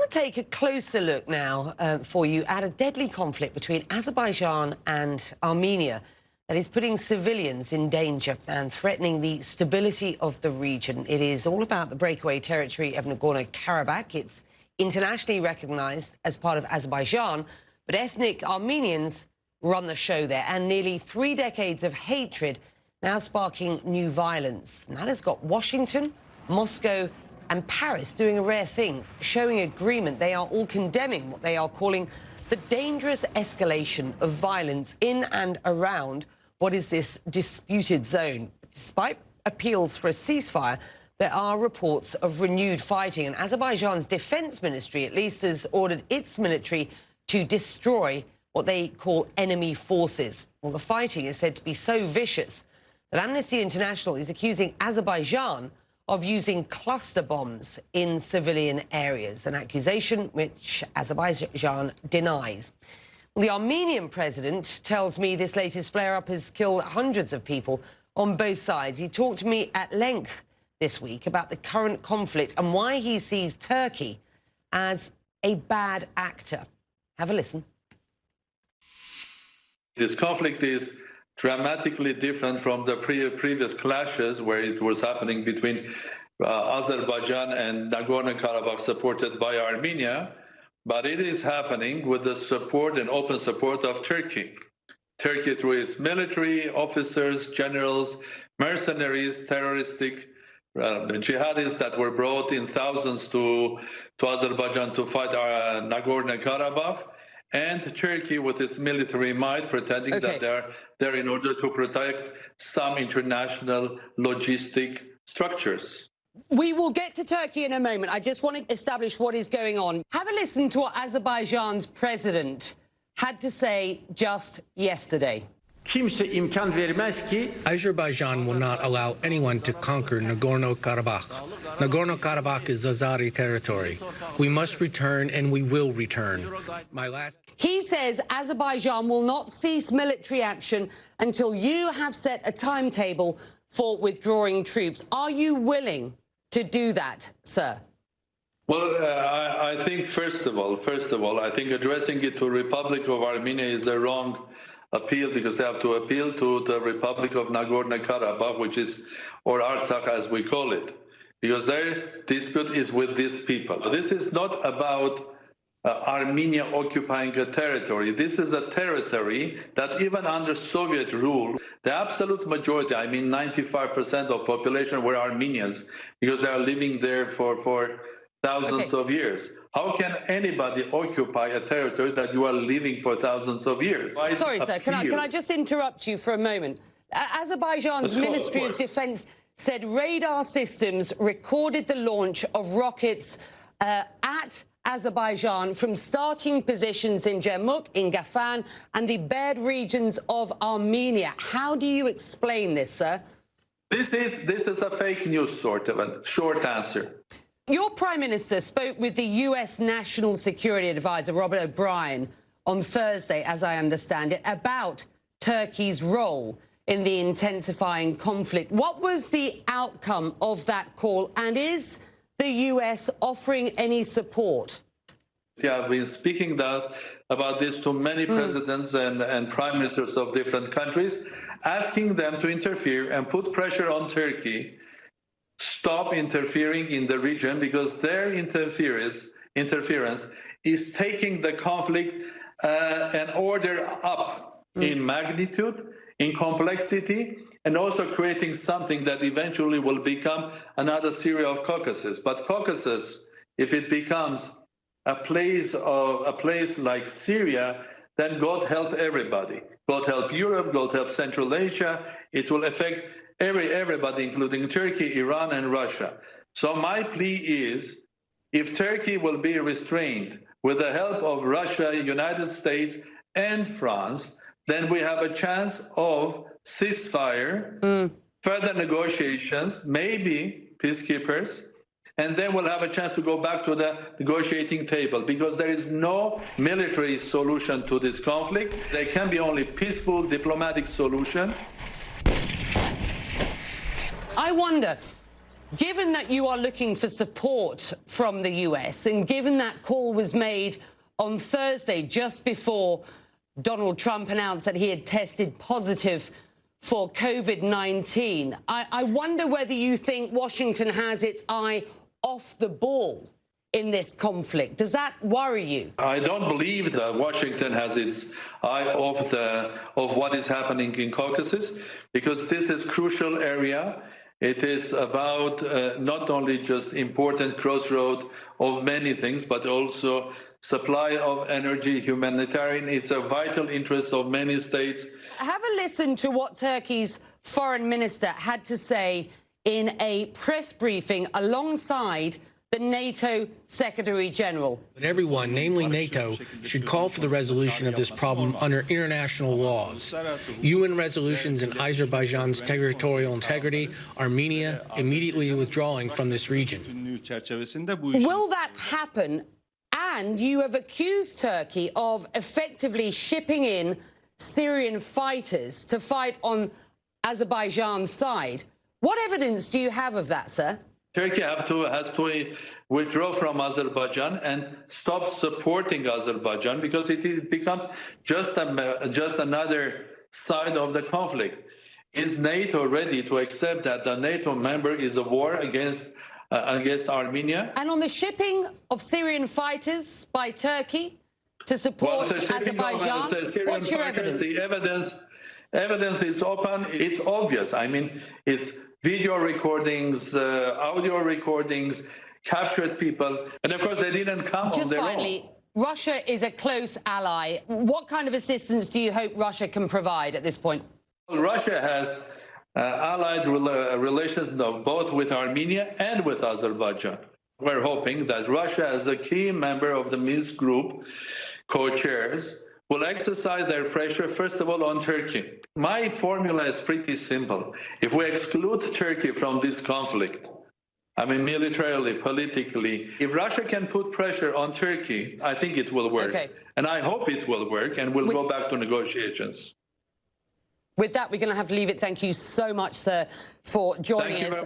to take a closer look now for you at a deadly conflict between Azerbaijan and Armenia that is putting civilians in danger and threatening the stability of the region. It is all about the breakaway territory of Nagorno-Karabakh. It's internationally recognized as part of Azerbaijan, but ethnic Armenians run the show there, and nearly 3 decades of hatred now sparking new violence. And that has got Washington, Moscow and Paris doing a rare thing, showing agreement. They are all condemning what they are calling the dangerous escalation of violence in and around what is this disputed zone. Despite appeals for a ceasefire, there are reports of renewed fighting, and Azerbaijan's defense ministry at least has ordered its military to destroy what they call enemy forces. Well, the fighting is said to be so vicious that Amnesty International is accusing Azerbaijan of using cluster bombs in civilian areas, an accusation which Azerbaijan denies. Well, the Armenian president tells me this latest flare-up has killed hundreds of people on both sides. He talked to me at length this week about the current conflict and why he sees Turkey as a bad actor. Have a listen. This conflict is dramatically different from the previous clashes where it was happening between Azerbaijan and Nagorno-Karabakh supported by Armenia, but it is happening with the support and open support of Turkey. Turkey through its military, officers, generals, mercenaries, terroristic jihadists that were brought in thousands to Azerbaijan to fight Nagorno-Karabakh, and Turkey with its military might pretending that they're there in order to protect some international logistic structures. We will get to Turkey in a moment. I just want to establish what is going on. Have a listen to what Azerbaijan's president had to say just yesterday. Azerbaijan will not allow anyone to conquer Nagorno-Karabakh. Nagorno-Karabakh is Azeri territory. We must return, and we will return. He says Azerbaijan will not cease military action until you have set a timetable for withdrawing troops. Are you willing to do that, sir? Well, I think first of all, I think addressing it to Republic of Armenia is a wrong appeal, because they have to appeal to the Republic of Nagorno-Karabakh, which is, or Artsakh as we call it, because their dispute is with these people. This is not about Armenia occupying a territory. This is a territory that even under Soviet rule, the absolute majority, I mean 95% of population were Armenians, because they are living there for thousands of years. How can anybody occupy a territory that you are living for thousands of years? Sorry, sir, can I just interrupt you for a moment? Azerbaijan's Ministry of Defense said radar systems recorded the launch of rockets at Azerbaijan from starting positions in Jermuk, in Gafan, and the Berd regions of Armenia. How do you explain this, sir? This is a fake news, sort of a short answer. Your Prime Minister spoke with the US National Security Advisor, Robert O'Brien, on Thursday, as I understand it, about Turkey's role in the intensifying conflict. What was the outcome of that call, and is the US offering any support? Yeah, I've been speaking about this to many presidents and prime ministers of different countries, asking them to interfere and put pressure on Turkey, stop interfering in the region, because their interference is taking the conflict an order up in magnitude, in complexity, and also creating something that eventually will become another Syria of Caucasus. But Caucasus, if it becomes a place like Syria, then God help everybody. God help Europe, God help Central Asia. It will affect everybody, including Turkey, Iran, and Russia. So my plea is, if Turkey will be restrained with the help of Russia, United States, and France, then we have a chance of ceasefire, further negotiations, maybe peacekeepers, and then we'll have a chance to go back to the negotiating table, because there is no military solution to this conflict. There can be only peaceful diplomatic solution. I wonder, Given that you are looking for support from the US, and given that call was made on Thursday just before Donald Trump announced that he had tested positive for COVID-19, I wonder whether you think Washington has its eye off the ball in this conflict. Does that worry you? I don't believe that Washington has its eye off what is happening in Caucasus, because this is a crucial area. It is about not only just important crossroad of many things, but also supply of energy, humanitarian. It's a vital interest of many states. Have a listen to what Turkey's foreign minister had to say in a press briefing alongside the NATO Secretary General. But everyone, namely NATO, should call for the resolution of this problem under international laws. UN resolutions in Azerbaijan's territorial integrity, Armenia immediately withdrawing from this region. Will that happen? And you have accused Turkey of effectively shipping in Syrian fighters to fight on Azerbaijan's side. What evidence do you have of that, sir? Turkey has to withdraw from Azerbaijan and stop supporting Azerbaijan, because it becomes just another side of the conflict. Is NATO ready to accept that the NATO member is a war against Armenia? And on the shipping of Syrian fighters by Turkey to support Azerbaijan, what's your evidence? The evidence is open. It's obvious. I mean, it's video recordings, audio recordings, captured people. And of course, they didn't come on their own. Just finally, Russia is a close ally. What kind of assistance do you hope Russia can provide at this point? Russia has allied relations both with Armenia and with Azerbaijan. We're hoping that Russia, as a key member of the Minsk group, co-chairs, will exercise their pressure, first of all, on Turkey. My formula is pretty simple. If we exclude Turkey from this conflict, I mean, militarily, politically, if Russia can put pressure on Turkey, I think it will work. Okay. And I hope it will work, and we'll go back to negotiations. With that, we're going to have to leave it. Thank you so much, sir, for joining us.